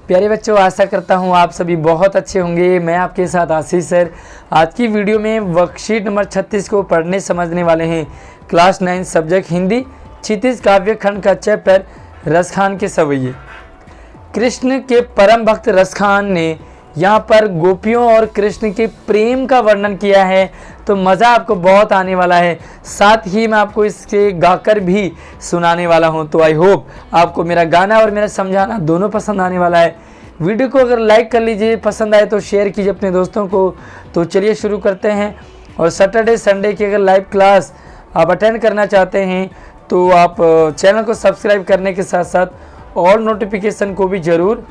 प्यारे बच्चों, आशा करता हूँ आप सभी बहुत अच्छे होंगे। मैं आपके साथ आशीष सर। आज की वीडियो में वर्कशीट नंबर 36 को पढ़ने समझने वाले हैं। क्लास 9 सब्जेक्ट हिंदी, क्षितिज काव्य खंड का चैप्टर रसखान के सवैये। कृष्ण के परम भक्त रसखान ने यहाँ पर गोपियों और कृष्ण के प्रेम का वर्णन किया है, तो मज़ा आपको बहुत आने वाला है। साथ ही मैं आपको इसके गाकर भी सुनाने वाला हूँ। तो आई होप आपको मेरा गाना और मेरा समझाना दोनों पसंद आने वाला है। वीडियो को अगर लाइक कर लीजिए, पसंद आए तो शेयर कीजिए अपने दोस्तों को। तो चलिए शुरू करते हैं। और सैटरडे संडे की अगर लाइव क्लास आप अटेंड करना चाहते हैं तो आप चैनल को सब्सक्राइब करने के साथ साथ ऑल नोटिफिकेशन को भी ज़रूर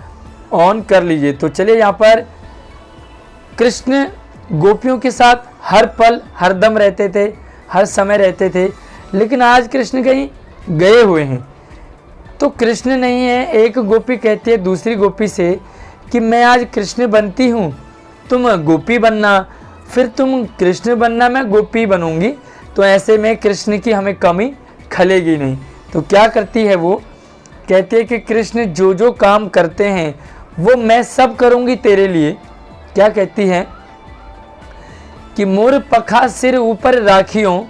ऑन कर लीजिए। तो चलिए, यहाँ पर कृष्ण गोपियों के साथ हर पल हर दम रहते थे, हर समय रहते थे, लेकिन आज कृष्ण कहीं गए हुए हैं। तो कृष्ण नहीं है। एक गोपी कहती है दूसरी गोपी से कि मैं आज कृष्ण बनती हूँ, तुम गोपी बनना, फिर तुम कृष्ण बनना, मैं गोपी बनूंगी। तो ऐसे में कृष्ण की हमें कमी खलेगी नहीं। तो क्या करती है वो, कहती है कि कृष्ण जो जो काम करते हैं वो मैं सब करूंगी तेरे लिए। क्या कहती है कि मोर पखा सिर ऊपर राखियों,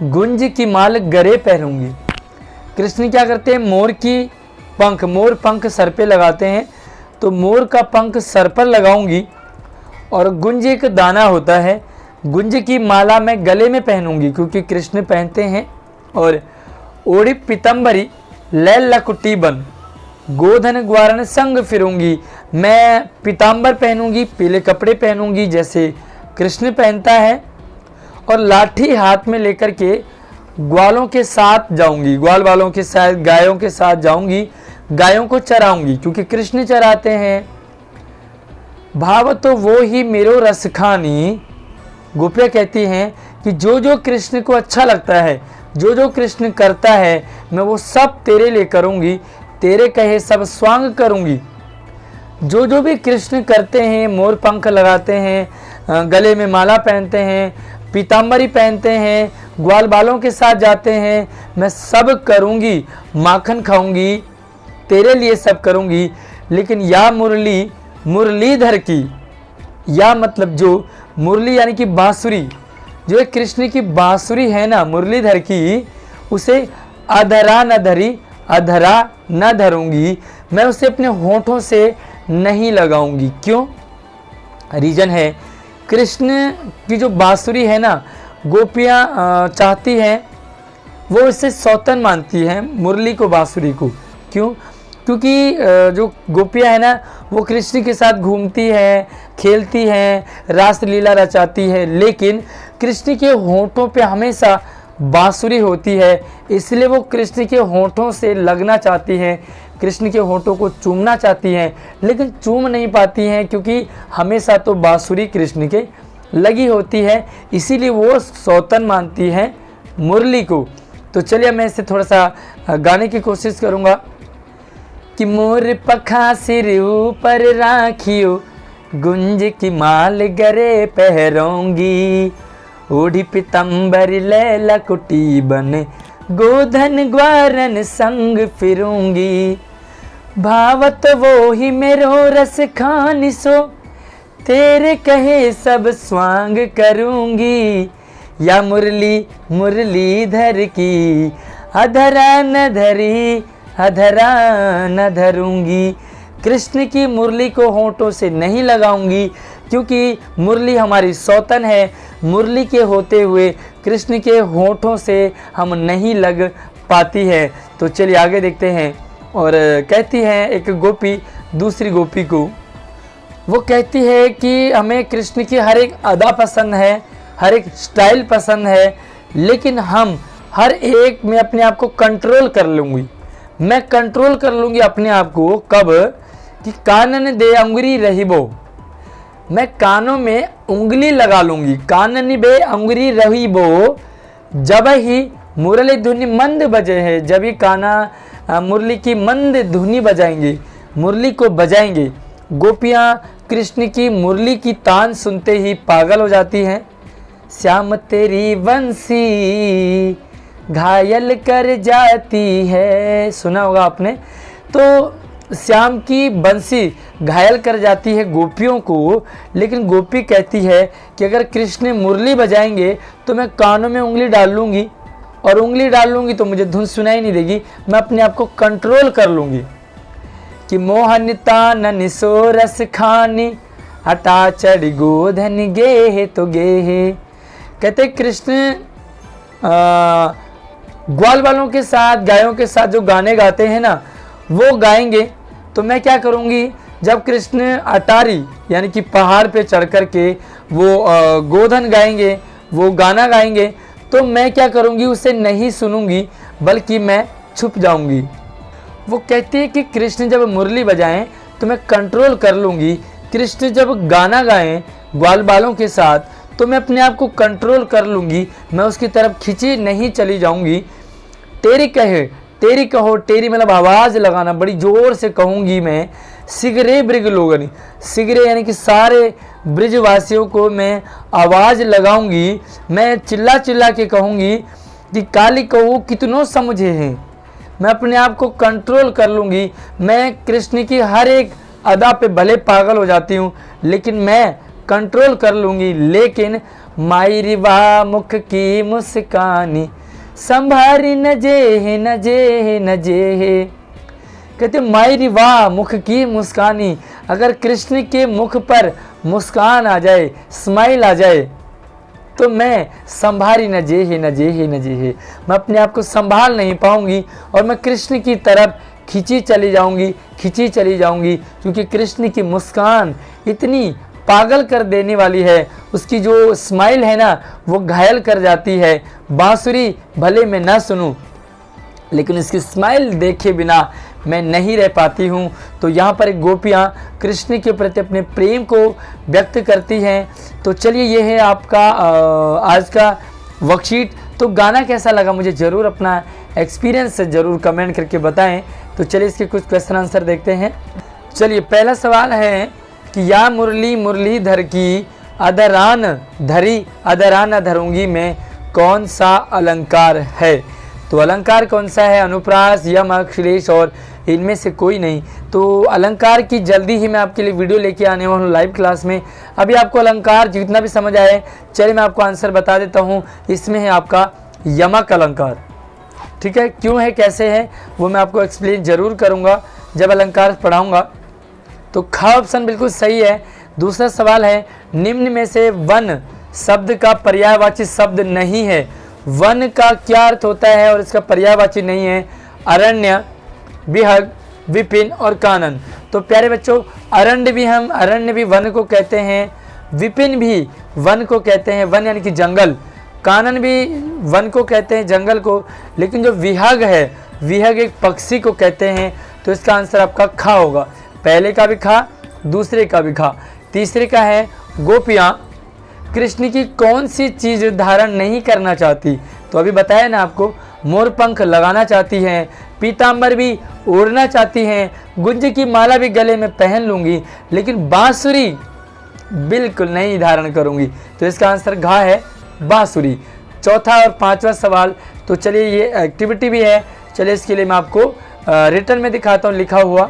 गुंज की माल गरे पहनूंगी। कृष्ण क्या करते हैं, मोर पंख सर पे लगाते हैं, तो मोर का पंख सर पर लगाऊंगी और गुंज एक दाना होता है, गुंज की माला मैं गले में पहनूंगी, क्योंकि कृष्ण पहनते हैं। और ओढ़ी पीतम्बरी लैल लकुटी बन, गोधन ग्वारण संग फिरूंगी। मैं पीताम्बर पहनूंगी, पीले कपड़े पहनूंगी जैसे कृष्ण पहनता है, और लाठी हाथ में लेकर के ग्वालों के साथ जाऊंगी, ग्वाल वालों के साथ, गायों के साथ जाऊंगी, गायों को चराऊंगी, क्योंकि कृष्ण चराते हैं। भाव तो वो ही मेरो रसखानी। गोपियाँ कहती हैं कि जो जो कृष्ण को अच्छा लगता है, जो जो कृष्ण करता है, मैं वो सब तेरे लिए करूंगी, तेरे कहे सब स्वांग करूंगी। जो जो भी कृष्ण करते हैं, मोर पंख लगाते हैं, गले में माला पहनते हैं, पीताम्बरी पहनते हैं, ग्वाल बालों के साथ जाते हैं, मैं सब करूंगी, माखन खाऊंगी, तेरे लिए सब करूंगी। लेकिन या मुरली मुरलीधर की, या मतलब जो मुरली यानी कि बांसुरी, जो एक कृष्ण की बांसुरी है ना मुरलीधर की, उसे अधरा न धरी, अधरा न धरूंगी, मैं उसे अपने होठों से नहीं लगाऊंगी। क्यों? रीजन है, कृष्ण की जो बांसुरी है ना, गोपियाँ चाहती हैं, वो इससे सौतन मानती हैं मुरली को, बांसुरी को। क्यों? क्योंकि जो गोपियाँ है ना, वो कृष्ण के साथ घूमती हैं, खेलती हैं, रास लीला रचाती है, लेकिन कृष्ण के होठों पे हमेशा बांसुरी होती है, इसलिए वो कृष्ण के होठों से लगना चाहती हैं, कृष्ण के होठों को चूमना चाहती हैं, लेकिन चूम नहीं पाती हैं, क्योंकि हमेशा तो बांसुरी कृष्ण के लगी होती है, इसीलिए वो सौतन मानती हैं मुरली को। तो चलिए मैं इसे थोड़ा सा गाने की कोशिश करूँगा कि मोर पखा सिर ऊपर राखियो, गुंज की माल गरे पहनूंगी, ओढ़ी पीतम्बर लैला कुटी बन, गोधन ग्वारन संग फिरूंगी। भावत वो ही मेरो रस खान सो, तेरे कहे सब स्वांग करूंगी। या मुरली मुरलीधर की, अधरा न धरी, अधरा न धरूंगी। कृष्ण की मुरली को होठों से नहीं लगाऊंगी, क्योंकि मुरली हमारी सौतन है, मुरली के होते हुए कृष्ण के होठों से हम नहीं लग पाती है। तो चलिए आगे देखते हैं। और कहती है एक गोपी दूसरी गोपी को, वो कहती है कि हमें कृष्ण की हर एक अदा पसंद है, हर एक स्टाइल पसंद है, लेकिन हम हर एक में अपने आप को कंट्रोल कर लूँगी। मैं कंट्रोल कर लूँगी अपने आप को। कब? कि कानन दे अंगुरी रहीबो, मैं कानों में उंगली लगा लूँगी, कानन बे अंगुरी रहीबो, जब ही मुरली धुनी मंद बजे है, जब ही काना मुरली की मंद धुनी बजाएंगे, मुरली को बजाएंगे। गोपियाँ कृष्ण की मुरली की तान सुनते ही पागल हो जाती हैं। श्याम तेरी बंसी घायल कर जाती है, सुना होगा आपने। तो श्याम की बंसी घायल कर जाती है गोपियों को, लेकिन गोपी कहती है कि अगर कृष्ण मुरली बजाएंगे तो मैं कानों में उंगली डाल लूँगी, और उंगली डाल लूँगी तो मुझे धुन सुनाई नहीं देगी, मैं अपने आप को कंट्रोल कर लूँगी। कि मोहनिता न निसो रस खानी, हटा चढ़ गोधन गे तो गे। कहते कृष्ण ग्वाल वालों के साथ, गायों के साथ जो गाने गाते हैं ना, वो गाएंगे तो मैं क्या करूँगी, जब कृष्ण अटारी यानी कि पहाड़ पे चढ़ कर के वो गोधन गाएंगे, वो गाना गाएंगे, तो मैं क्या करूँगी, उसे नहीं सुनूंगी बल्कि मैं छुप जाऊंगी। वो कहती है कि कृष्ण जब मुरली बजाएं तो मैं कंट्रोल कर लूँगी, कृष्ण जब गाना गाएं ग्वाल बालों के साथ तो मैं अपने आप को कंट्रोल कर लूँगी, मैं उसकी तरफ खिंची नहीं चली जाऊँगी। तेरी कहे तेरी कहो, तेरी मतलब आवाज़ लगाना, बड़ी ज़ोर से कहूँगी मैं। सिगरे ब्रिग लोगनी, सिगरे यानी कि सारे ब्रिजवासियों को मैं आवाज़ लगाऊंगी, मैं चिल्ला चिल्ला के कहूँगी कि काली कहू कितनों समझे हैं। मैं अपने आप को कंट्रोल कर लूँगी। मैं कृष्ण की हर एक अदा पे भले पागल हो जाती हूँ, लेकिन मैं कंट्रोल कर लूँगी। लेकिन माई रिवा मुख की मुस्कानी, संभारी न जे न जे न जे। कहते मायरी वाह मुख की मुस्कानी, अगर कृष्ण के मुख पर मुस्कान आ जाए, स्माइल आ जाए, तो मैं संभारी न जे न जे न जे, मैं अपने आप को संभाल नहीं पाऊंगी और मैं कृष्ण की तरफ खिंची चली जाऊंगी, क्योंकि कृष्ण की मुस्कान इतनी पागल कर देने वाली है, उसकी जो स्माइल है ना वो घायल कर जाती है। बांसुरी भले मैं ना सुनूं, लेकिन इसकी स्माइल देखे बिना मैं नहीं रह पाती हूँ। तो यहाँ पर एक गोपियाँ कृष्ण के प्रति अपने प्रेम को व्यक्त करती हैं। तो चलिए ये है आपका आज का वर्कशीट। तो गाना कैसा लगा मुझे ज़रूर अपना एक्सपीरियंस से ज़रूर कमेंट करके बताएं। तो चलिए इसके कुछ क्वेश्चन आंसर देखते हैं। चलिए पहला सवाल है कि या मुरली मुरलीधर की अदरान धरी अदरान धरूंगी में कौन सा अलंकार है। तो अलंकार कौन सा है, अनुप्रास, यम, अश्लेष और इनमें से कोई नहीं। तो अलंकार की जल्दी ही मैं आपके लिए वीडियो लेके आने वाला हूँ लाइव क्लास में। अभी आपको अलंकार जितना भी समझ आए, चलिए मैं आपको आंसर बता देता हूँ। इसमें है आपका यमक अलंकार। ठीक है, क्यों है कैसे है वो मैं आपको एक्सप्लेन जरूर करूँगा जब अलंकार पढ़ाऊँगा। तो ख ऑप्शन बिल्कुल सही है। दूसरा सवाल है निम्न में से वन शब्द का पर्यायवाची शब्द नहीं है। वन का क्या अर्थ होता है और इसका पर्यायवाची नहीं है। अरण्य, विहग, विपिन और कानन। तो प्यारे बच्चों, अरण्य भी वन को कहते हैं, विपिन भी वन को कहते हैं, वन यानी कि जंगल। कानन भी वन को कहते हैं, जंगल को। लेकिन जो विहग है, विहग एक पक्षी को कहते हैं। तो इसका आंसर आपका खा होगा। पहले का भी खा, दूसरे का भी खा। तीसरे का है गोपियाँ कृष्ण की कौन सी चीज़ धारण नहीं करना चाहती। तो अभी बताया ना आपको, मोर पंख लगाना चाहती हैं, पीताम्बर भी ओढ़ना चाहती हैं, गुंज की माला भी गले में पहन लूँगी, लेकिन बांसुरी बिल्कुल नहीं धारण करूँगी। तो इसका आंसर घा है, बांसुरी। चौथा और पांचवा सवाल, तो चलिए ये एक्टिविटी भी है। चलिए इसके लिए मैं आपको रिटर्न में दिखाता हूँ लिखा हुआ।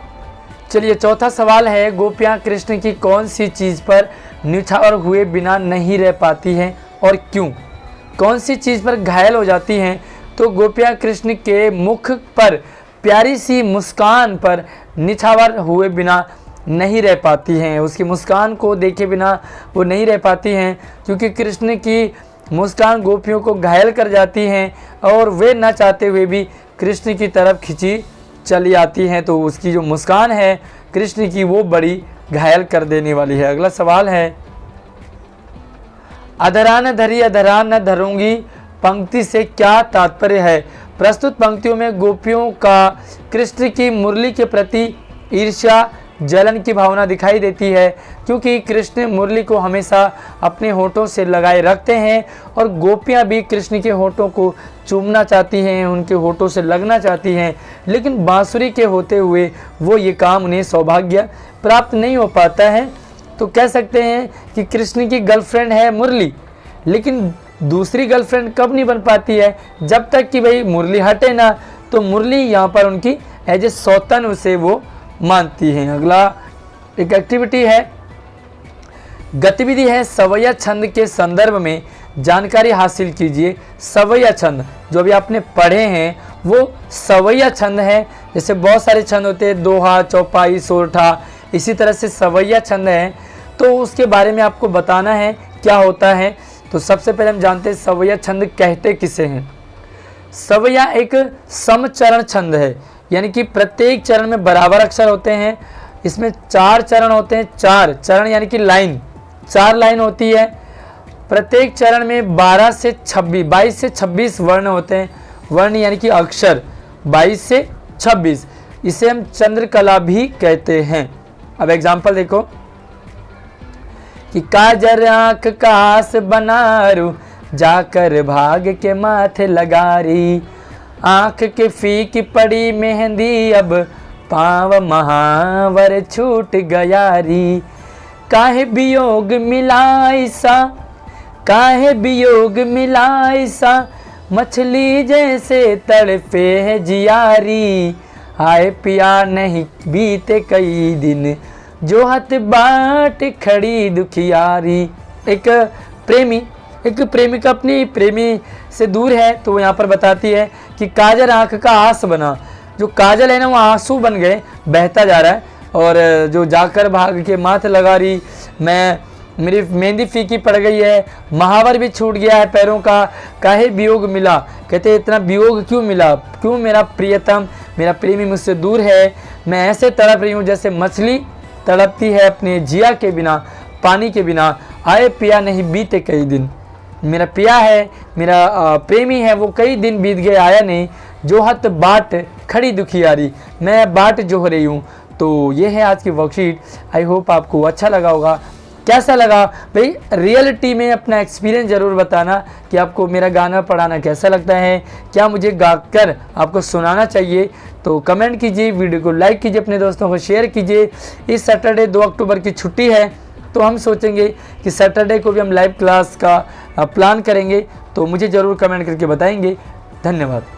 चलिए चौथा सवाल है गोपियाँ कृष्ण की कौन सी चीज़ पर न्यौछावर हुए बिना नहीं रह पाती हैं और क्यों। कौन सी चीज़ पर घायल हो जाती हैं। तो गोपियाँ कृष्ण के मुख पर प्यारी सी मुस्कान पर निछावर हुए बिना नहीं रह पाती हैं। उसकी मुस्कान को देखे बिना वो नहीं रह पाती हैं, क्योंकि कृष्ण की मुस्कान गोपियों को घायल कर जाती हैं और वे न चाहते हुए भी कृष्ण की तरफ खिंची चली आती हैं। तो उसकी जो मुस्कान है कृष्ण की वो बड़ी घायल कर देने वाली है। अगला सवाल है अधरान धरी अधरान न धरूंगी पंक्ति से क्या तात्पर्य है। प्रस्तुत पंक्तियों में गोपियों का कृष्ण की मुरली के प्रति ईर्ष्या जलन की भावना दिखाई देती है, क्योंकि कृष्ण मुरली को हमेशा अपने होठों से लगाए रखते हैं और गोपियां भी कृष्ण के होठों को चूमना चाहती हैं, उनके होठों से लगना चाहती हैं, लेकिन बांसुरी के होते हुए वो ये काम उन्हें सौभाग्य प्राप्त नहीं हो पाता है। तो कह सकते हैं कि कृष्ण की गर्लफ्रेंड है मुरली, लेकिन दूसरी गर्लफ्रेंड कब नहीं बन पाती है, जब तक कि भाई मुरली हटे ना। तो मुरली यहाँ पर उनकी एज ए सौतन उसे वो मानती हैं। अगला एक एक्टिविटी है, गतिविधि है सवैया छंद के संदर्भ में जानकारी हासिल कीजिए। सवैया छंद जो भी आपने पढ़े हैं वो सवैया छंद है। जैसे बहुत सारे छंद होते हैं, दोहा, चौपाई, सोरठा, इसी तरह से सवैया छंद है, तो उसके बारे में आपको बताना है क्या होता है। तो सबसे पहले हम जानते हैं सवैया छंद कहते किसे हैं। सवैया एक समचरण छंद है, यानी कि प्रत्येक चरण में बराबर अक्षर होते हैं। इसमें 4 चरण होते हैं, 4 चरण यानी कि लाइन, 4 लाइन होती है। प्रत्येक चरण में 22 से 26 वर्ण होते हैं। वर्ण यानी कि अक्षर 22 से 26, इसे हम चंद्रकला भी कहते हैं। अब एग्जाम्पल देखो कि काजर आंख का आस बनारू, जाकर भाग के माथे लगारी, आंख के फीकी पड़ी मेहंदी, अब पाव महावर छूट गयारी, काहे वियोग मिलाई सा, काहे वियोग मिलाई सा, मछली जैसे तड़पे है जियारी, आए पिया नहीं बीते कई दिन, जो हाथ बाट खड़ी दुखियारी। एक प्रेमिका अपनी प्रेमी से दूर है, तो वो यहाँ पर बताती है कि काजल आंख का आस बना, जो काजल है ना वो आंसू बन गए, बहता जा रहा है, और जो जाकर भाग के माथे लगा रही, मेरी मेहंदी फीकी पड़ गई है, महावर भी छूट गया है पैरों का, काहे वियोग मिला, कहते इतना वियोग क्यों मिला, क्यों मेरा प्रियतम, मेरा प्रेमी मुझसे दूर है, मैं ऐसे तड़प रही हूँ जैसे मछली तड़पती है अपने जिया के बिना, पानी के बिना, आए पिया नहीं बीते कई दिन, मेरा पिया है, मेरा प्रेमी है, वो कई दिन बीत गए आया नहीं, जो हत बाट खड़ी दुखियारी, मैं बाट जो हो रही हूँ। तो ये है आज की वर्कशीट। आई होप आपको अच्छा लगा होगा। कैसा लगा भाई, रियलिटी में अपना एक्सपीरियंस ज़रूर बताना कि आपको मेरा गाना पढ़ाना कैसा लगता है, क्या मुझे गाकर आपको सुनाना चाहिए। तो कमेंट कीजिए, वीडियो को लाइक कीजिए, अपने दोस्तों को शेयर कीजिए। इस सैटरडे 2 अक्टूबर की छुट्टी है, तो हम सोचेंगे कि सैटरडे को भी हम लाइव क्लास का प्लान करेंगे, तो मुझे ज़रूर कमेंट करके बताएंगे। धन्यवाद।